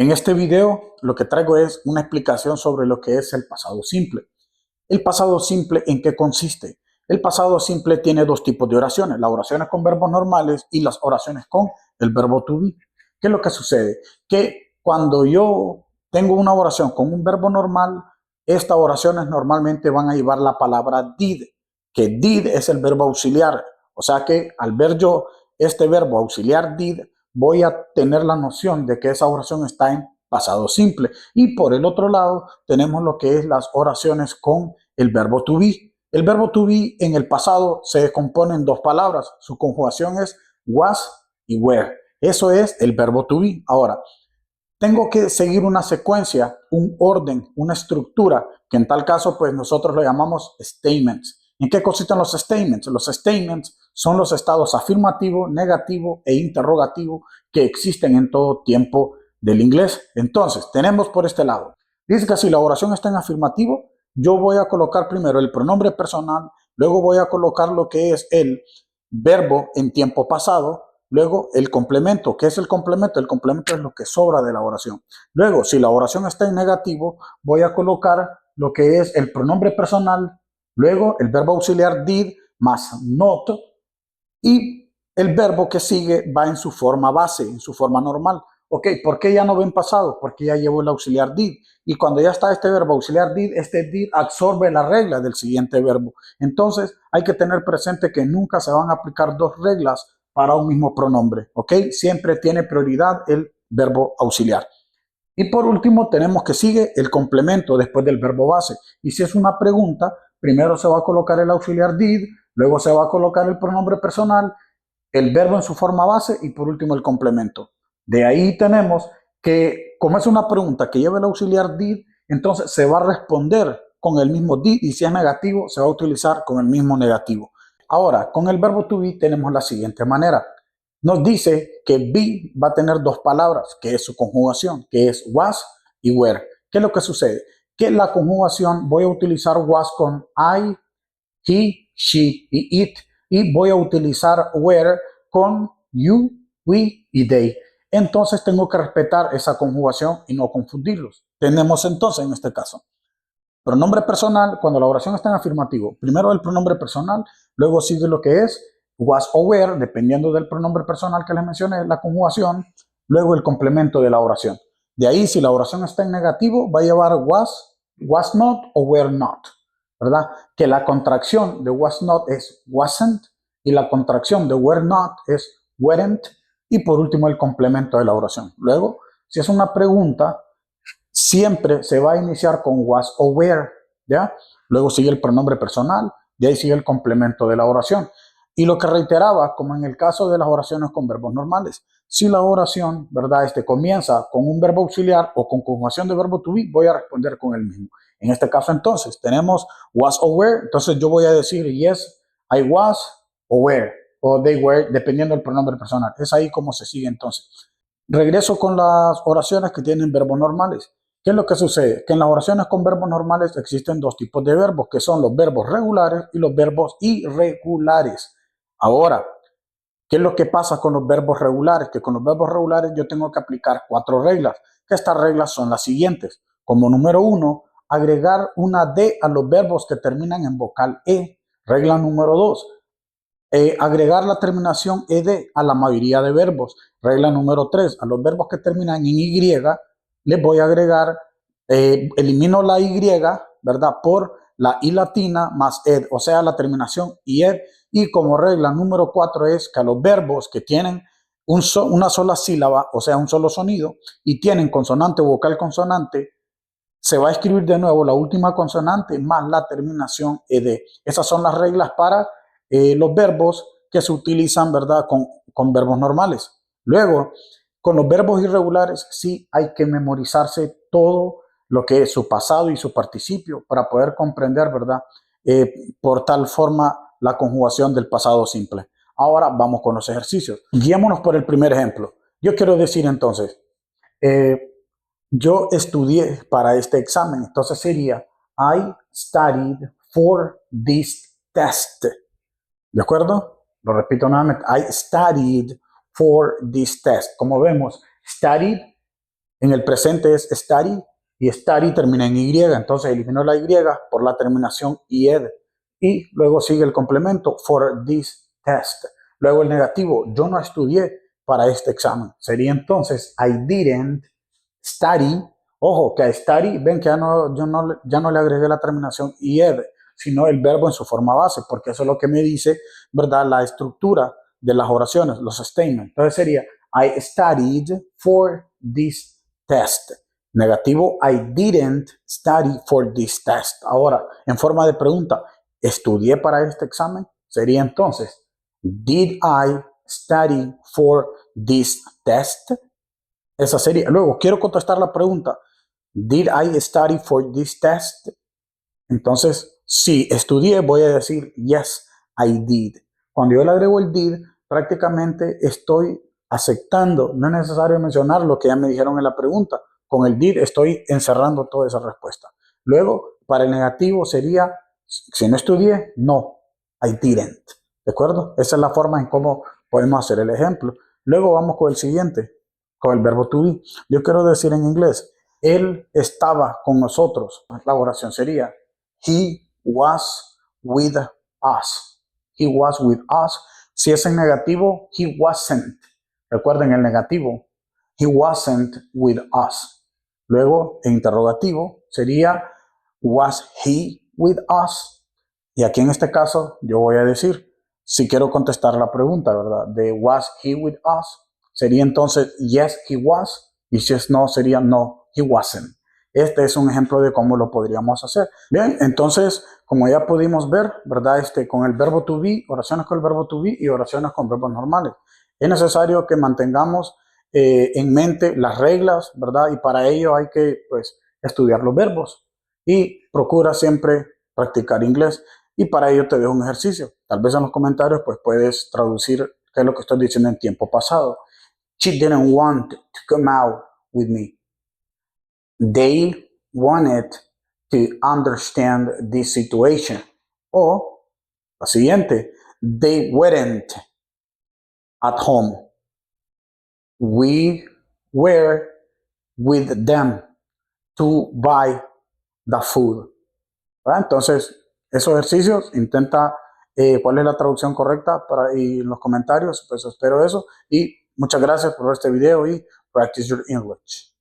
En este video lo que traigo es una explicación sobre lo que es el pasado simple. ¿El pasado simple en qué consiste? El pasado simple tiene dos tipos de oraciones, las oraciones con verbos normales y las oraciones con el verbo to be. ¿Qué es lo que sucede? Que cuando yo tengo una oración con un verbo normal, estas oraciones normalmente van a llevar la palabra did, que did es el verbo auxiliar. O sea que al ver yo este verbo auxiliar did, voy a tener la noción de que esa oración está en pasado simple. Y por el otro lado, tenemos lo que es las oraciones con el verbo to be. El verbo to be en el pasado se compone en dos palabras. Su conjugación es was y were. Eso es el verbo to be. Ahora, tengo que seguir una secuencia, un orden, una estructura, que en tal caso, pues nosotros lo llamamos statements. ¿En qué consisten los statements? Los statements son los estados afirmativo, negativo e interrogativo que existen en todo tiempo del inglés. Entonces, tenemos por este lado, dice que si la oración está en afirmativo, yo voy a colocar primero el pronombre personal, luego voy a colocar lo que es el verbo en tiempo pasado, luego el complemento. ¿Qué es el complemento? El complemento es lo que sobra de la oración. Luego, si la oración está en negativo, voy a colocar lo que es el pronombre personal, luego el verbo auxiliar did más not, y el verbo que sigue va en su forma base, en su forma normal. Ok, ¿por qué ya no ven pasado? Porque ya llevo el auxiliar did. Y cuando ya está este verbo auxiliar did, este did absorbe la regla del siguiente verbo. Entonces hay que tener presente que nunca se van a aplicar dos reglas para un mismo pronombre. Ok, siempre tiene prioridad el verbo auxiliar. Y por último tenemos que sigue el complemento después del verbo base. Y si es una pregunta, primero se va a colocar el auxiliar did, luego se va a colocar el pronombre personal, el verbo en su forma base y por último el complemento. De ahí tenemos que, como es una pregunta que lleva el auxiliar did, entonces se va a responder con el mismo did y si es negativo se va a utilizar con el mismo negativo. Ahora, con el verbo to be tenemos la siguiente manera. Nos dice que be va a tener dos palabras, que es su conjugación, que es was y were. ¿Qué es lo que sucede? Que la conjugación voy a utilizar was con I, he, she y it, y voy a utilizar were con you, we y they. Entonces tengo que respetar esa conjugación y no confundirlos. Tenemos entonces en este caso pronombre personal cuando la oración está en afirmativo. Primero el pronombre personal, luego sigue lo que es was o were, dependiendo del pronombre personal que les mencioné, la conjugación, luego el complemento de la oración. De ahí, si la oración está en negativo, va a llevar was not o were not, ¿verdad? Que la contracción de was not es wasn't y la contracción de were not es weren't y por último el complemento de la oración. Luego, si es una pregunta, siempre se va a iniciar con was o were, ¿ya? Luego sigue el pronombre personal, de ahí sigue el complemento de la oración. Y lo que reiteraba, como en el caso de las oraciones con verbos normales, si la oración, ¿verdad? Comienza con un verbo auxiliar o con conjugación de verbo to be, voy a responder con el mismo. En este caso, entonces, tenemos was o were, entonces yo voy a decir yes, I was o were, o they were, dependiendo del pronombre personal. Es ahí como se sigue entonces. Regreso con las oraciones que tienen verbos normales. ¿Qué es lo que sucede? Que en las oraciones con verbos normales existen dos tipos de verbos, que son los verbos regulares y los verbos irregulares. Ahora, ¿qué es lo que pasa con los verbos regulares? Que con los verbos regulares yo tengo que aplicar 4 reglas, que estas reglas son las siguientes. Como número 1, agregar una D a los verbos que terminan en vocal E. Regla número 2, agregar la terminación ed a la mayoría de verbos. Regla número 3, a los verbos que terminan en Y, les voy a agregar, elimino la Y, ¿verdad? Por la I latina más ed, o sea, la terminación ied. Y como regla número 4 es que a los verbos que tienen una sola sílaba, o sea, un solo sonido, y tienen consonante o vocal consonante, se va a escribir de nuevo la última consonante más la terminación ed. Esas son las reglas para los verbos que se utilizan, ¿verdad? Con verbos normales. Luego, con los verbos irregulares sí hay que memorizarse todo lo que es su pasado y su participio para poder comprender, ¿verdad? Por tal forma la conjugación del pasado simple. Ahora vamos con los ejercicios. Guiémonos por el primer ejemplo. Yo quiero decir entonces, yo estudié para este examen, entonces sería I studied for this test. ¿De acuerdo? Lo repito nuevamente. I studied for this test. Como vemos, studied En el presente es study y study termina en Y, entonces elimino la Y por la terminación IED. Y luego sigue el complemento, for this test. Luego el negativo, yo no estudié para este examen. Sería entonces, I didn't study. Ojo, que a study, ven que ya no le agregué la terminación IED, sino el verbo en su forma base, porque eso es lo que me dice, ¿verdad? La estructura de las oraciones, los statements. Entonces sería, I studied for this test. Negativo, I didn't study for this test. Ahora, en forma de pregunta, ¿estudié para este examen? Sería entonces, did I study for this test? Esa sería. Luego, quiero contestar la pregunta, did I study for this test? Entonces, si estudié, voy a decir, yes, I did. Cuando yo le agrego el did, prácticamente estoy aceptando, no es necesario mencionar lo que ya me dijeron en la pregunta. Con el did estoy encerrando toda esa respuesta. Luego, para el negativo sería, si no estudié, no, I didn't. ¿De acuerdo? Esa es la forma en cómo podemos hacer el ejemplo. Luego vamos con el siguiente, con el verbo to be. Yo quiero decir en inglés, él estaba con nosotros. La oración sería, he was with us. He was with us. Si es en negativo, he wasn't. Recuerden el negativo. He wasn't with us. Luego, en interrogativo, sería, was he with us? Y aquí en este caso, yo voy a decir, si quiero contestar la pregunta, ¿verdad? De was he with us, sería entonces, yes, he was. Y si es no, sería no, he wasn't. Este es un ejemplo de cómo lo podríamos hacer. Bien, entonces, como ya pudimos ver, ¿verdad? Con el verbo to be, oraciones con el verbo to be y oraciones con verbos normales. Es necesario que mantengamos en mente las reglas, ¿verdad? Y para ello hay que, pues, estudiar los verbos. Y procura siempre practicar inglés. Y para ello te dejo un ejercicio. Tal vez en los comentarios, pues, puedes traducir qué es lo que estoy diciendo en tiempo pasado. She didn't want to come out with me. They wanted to understand this situation. O la siguiente, they weren't at home. We were with them to buy the food. ¿Verdad? Entonces, esos ejercicios, intenta cuál es la traducción correcta y en los comentarios, pues espero eso. Y muchas gracias por ver este video y practice your English.